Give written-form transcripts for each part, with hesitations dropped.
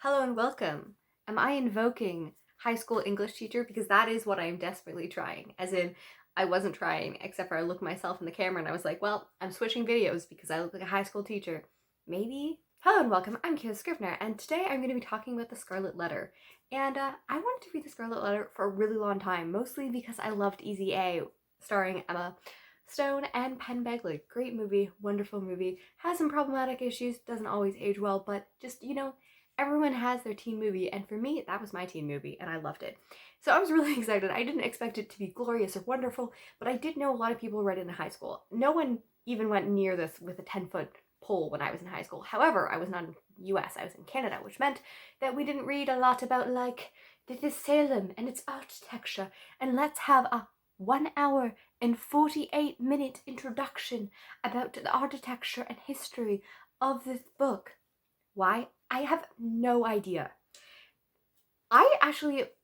Hello and welcome. Am I invoking high school English teacher? Because that is what I am desperately trying. As in, I wasn't trying, except for I looked myself in the camera and I was like, well, I'm switching videos because I look like a high school teacher. Maybe? Hello and welcome, I'm Kira Scrivener, and today I'm going to be talking about the Scarlet Letter. And I wanted to read the Scarlet Letter for a really long time, mostly because I loved Easy A, starring Emma Stone and Penn Badgley. Great movie, wonderful movie. Has some problematic issues, doesn't always age well, but just, everyone has their teen movie, and for me, that was my teen movie, and I loved it. So I was really excited. I didn't expect it to be glorious or wonderful, but I did know a lot of people read it in high school. No one even went near this with a 10-foot pole when I was in high school. However, I was not in the US, I was in Canada, which meant that we didn't read a lot about, like, this Salem and its architecture, and let's have a 1 hour and 48-minute introduction about the architecture and history of this book. Why? I have no idea.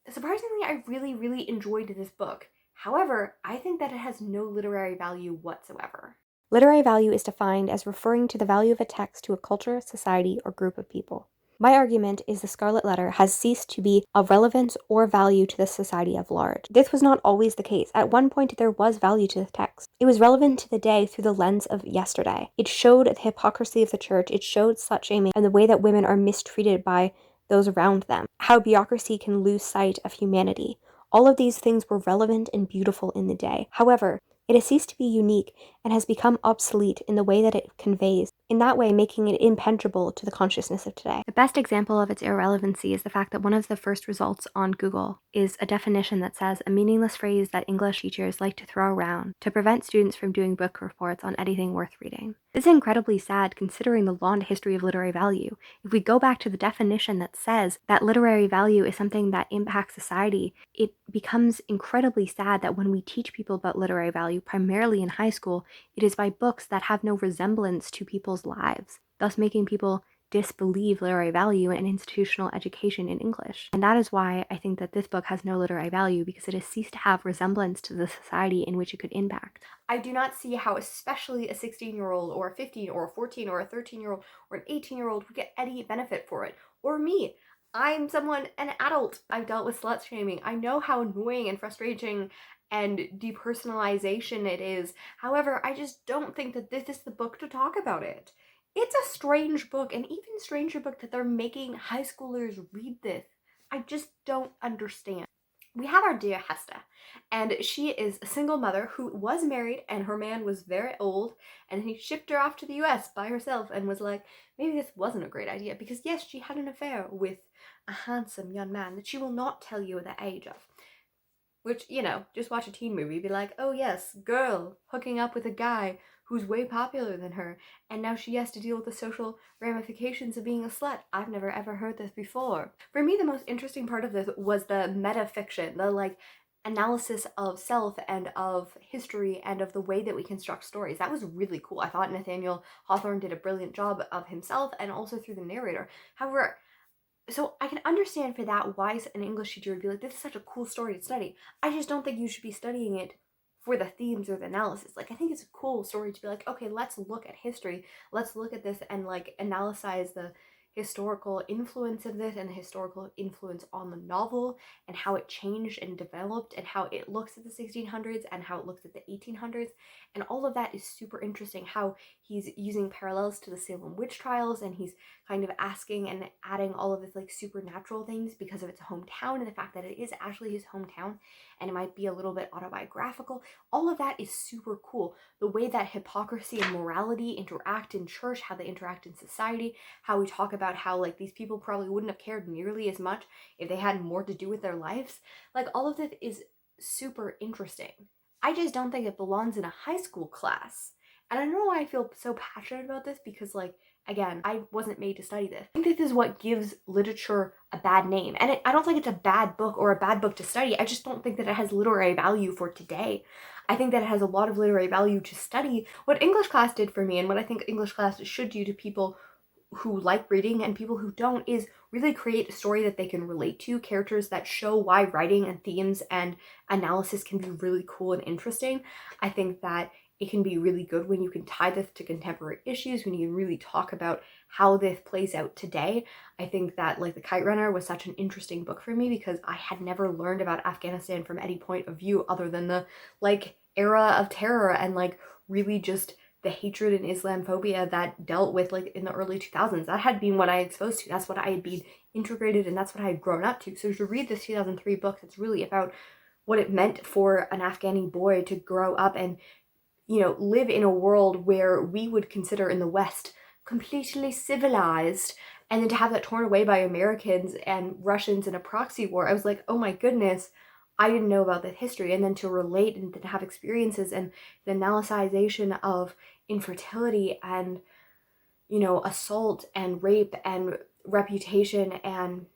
Surprisingly, I really, really enjoyed this book. However, I think that it has no literary value whatsoever. Literary value is defined as referring to the value of a text to a culture, society, or group of people. My argument is the Scarlet Letter has ceased to be of relevance or value to the society at large. This was not always the case. At one point, there was value to the text. It was relevant to the day through the lens of yesterday. It showed the hypocrisy of the church. It showed slut shaming and the way that women are mistreated by those around them, how bureaucracy can lose sight of humanity. All of these things were relevant and beautiful in the day. However, it has ceased to be unique and has become obsolete in the way that it conveys, in that way making it impenetrable to the consciousness of today. The best example of its irrelevancy is the fact that one of the first results on Google is a definition that says a meaningless phrase that English teachers like to throw around to prevent students from doing book reports on anything worth reading. This is incredibly sad considering the long history of literary value. If we go back to the definition that says that literary value is something that impacts society, it becomes incredibly sad that when we teach people about literary value, primarily in high school, it is by books that have no resemblance to people's lives, thus making people disbelieve literary value and institutional education in English. And that is why I think that this book has no literary value, because it has ceased to have resemblance to the society in which it could impact. I do not see how especially a 16-year-old or a 15 or a 14 or a 13-year-old or an 18-year-old would get any benefit for it. Or me. I'm an adult. I've dealt with slut shaming. I know how annoying and frustrating and depersonalization it is. However, I just don't think that this is the book to talk about it. It's a strange book, an even stranger book that they're making high schoolers read this. I just don't understand. We have our dear Hesta, and she is a single mother who was married, and her man was very old, and he shipped her off to the US by herself and was like, maybe this wasn't a great idea, because yes, she had an affair with a handsome young man that she will not tell you the age of. Which, just watch a teen movie, be like, oh yes, girl hooking up with a guy who's way popular than her, and now she has to deal with the social ramifications of being a slut. I've never ever heard this before. For me, the most interesting part of this was the metafiction, the analysis of self and of history and of the way that we construct stories. That was really cool. I thought Nathaniel Hawthorne did a brilliant job of himself and also through the narrator. However, so I can understand for that why an English teacher would be like, this is such a cool story to study. I just don't think you should be studying it for the themes or the analysis. I think it's a cool story to be like, okay, let's look at history. Let's look at this and analyze the historical influence of this and the historical influence on the novel and how it changed and developed and how it looks at the 1600s and how it looks at the 1800s. And all of that is super interesting, how he's using parallels to the Salem witch trials, and he's kind of asking and adding all of this supernatural things because of its hometown and the fact that it is actually his hometown and it might be a little bit autobiographical. All of that is super cool. The way that hypocrisy and morality interact in church, how they interact in society, how we talk about how these people probably wouldn't have cared nearly as much if they had more to do with their lives. All of this is super interesting. I just don't think it belongs in a high school class. And I don't know why I feel so passionate about this, because again, I wasn't made to study this. I think this is what gives literature a bad name. And I don't think it's a bad book or a bad book to study. I just don't think that it has literary value for today. I think that it has a lot of literary value to study. What English class did for me, and what I think English class should do to people who like reading and people who don't, is really create a story that they can relate to, characters that show why writing and themes and analysis can be really cool and interesting. I think that it can be really good when you can tie this to contemporary issues, when you can really talk about how this plays out today. I think that like The Kite Runner was such an interesting book for me because I had never learned about Afghanistan from any point of view other than the like era of terror and like really just the hatred and Islamophobia that dealt with like in the early 2000s. That had been what I exposed to. That's what I had been integrated and that's what I had grown up to. So to read this 2003 book, it's really about what it meant for an Afghani boy to grow up and, you know, live in a world where we would consider in the West completely civilized, and then to have that torn away by Americans and Russians in a proxy war. I was like, oh my goodness, I didn't know about that history. And then to relate and to have experiences and the analyzation of infertility and, you know, assault and rape and reputation and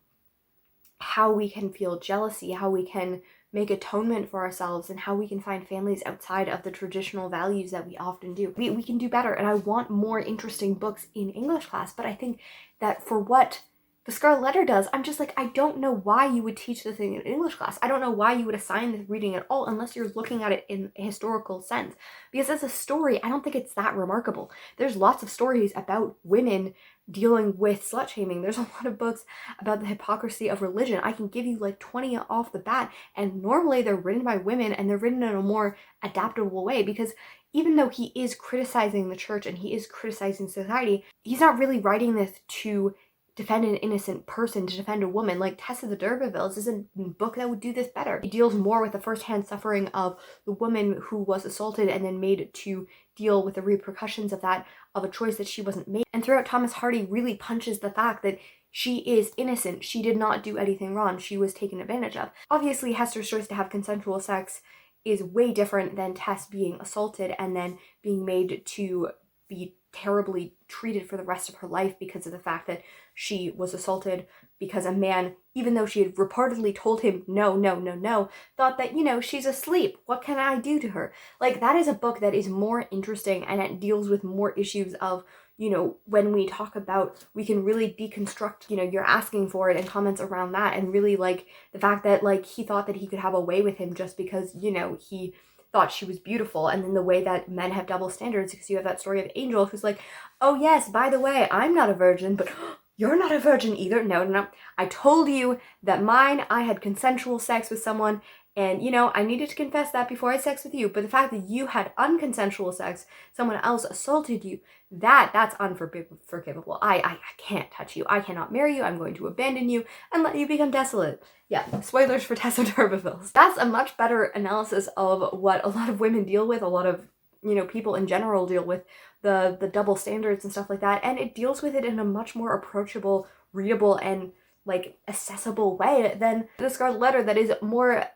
how we can feel jealousy, how we can make atonement for ourselves, and how we can find families outside of the traditional values that we often do. We can do better, and I want more interesting books in English class, but I think that for what the Scarlet Letter does, I'm just like, I don't know why you would teach this thing in English class. I don't know why you would assign this reading at all unless you're looking at it in a historical sense. Because as a story, I don't think it's that remarkable. There's lots of stories about women dealing with slut shaming. There's a lot of books about the hypocrisy of religion. I can give you like 20 off the bat, and normally they're written by women and they're written in a more adaptable way, because even though he is criticizing the church and he is criticizing society, he's not really writing this to defend an innocent person, to defend a woman. Like Tess of the D'Urbervilles is a book that would do this better. It deals more with the first-hand suffering of the woman who was assaulted and then made to deal with the repercussions of that, of a choice that she wasn't made. And throughout, Thomas Hardy really punches the fact that she is innocent. She did not do anything wrong. She was taken advantage of. Obviously, Hester's choice to have consensual sex is way different than Tess being assaulted and then being made to be terribly treated for the rest of her life because of the fact that she was assaulted because a man, even though she had reportedly told him no, no, no, no, thought that, you know, she's asleep. What can I do to her? Like, that is a book that is more interesting and it deals with more issues of, you know, when we talk about, we can really deconstruct, you know, you're asking for it and comments around that, and really like the fact that like he thought that he could have a way with him just because, you know, he thought she was beautiful, and then the way that men have double standards, because you have that story of Angel who's like, oh yes, by the way, I'm not a virgin, but you're not a virgin either. No, no, no. I told you that I had consensual sex with someone, and, you know, I needed to confess that before I had sex with you, but the fact that you had unconsensual sex, someone else assaulted you, that's unforgivable. I can't touch you. I cannot marry you. I'm going to abandon you and let you become desolate. Yeah, spoilers for Tessa D'Urbervilles. That's a much better analysis of what a lot of women deal with, a lot of, you know, people in general deal with, the double standards and stuff like that, and it deals with it in a much more approachable, readable, and like accessible way than the Scarlet Letter that is more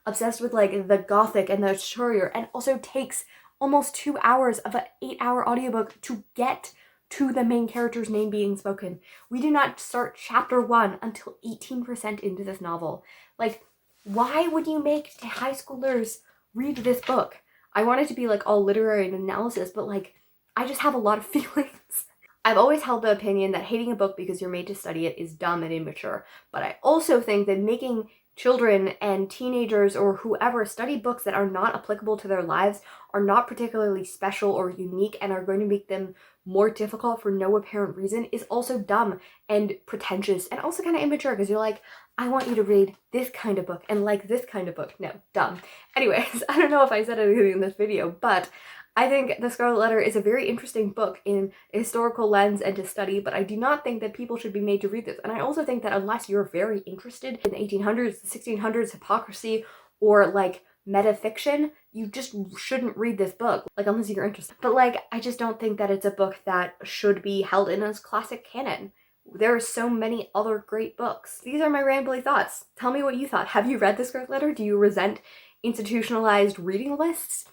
obsessed with like the gothic and the Schurrier, and also takes almost 2 hours of an 8-hour audiobook to get to the main character's name being spoken. We do not start chapter 1 until 18% into this novel. Like, why would you make high schoolers read this book? I want it to be like all literary and analysis, but like, I just have a lot of feelings. I've always held the opinion that hating a book because you're made to study it is dumb and immature, but I also think that making children and teenagers or whoever study books that are not applicable to their lives, are not particularly special or unique, and are going to make them more difficult for no apparent reason is also dumb and pretentious and also kind of immature, because you're like, I want you to read this kind of book and like this kind of book. No, dumb. Anyways, I don't know if I said anything in this video, but I think The Scarlet Letter is a very interesting book in a historical lens and to study, but I do not think that people should be made to read this. And I also think that unless you're very interested in the 1800s, the 1600s, hypocrisy, or like metafiction, you just shouldn't read this book, like unless you're interested. But like, I just don't think that it's a book that should be held in as classic canon. There are so many other great books. These are my rambly thoughts. Tell me what you thought. Have you read The Scarlet Letter? Do you resent institutionalized reading lists?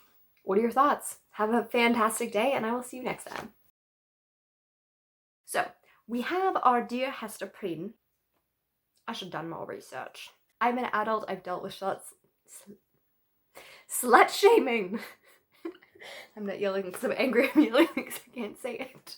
What are your thoughts? Have a fantastic day, and I will see you next time. So, we have our dear Hester Prynne. I should have done more research. I'm an adult, I've dealt with slut shaming. I'm not yelling because I'm angry, I'm yelling because I can't say it.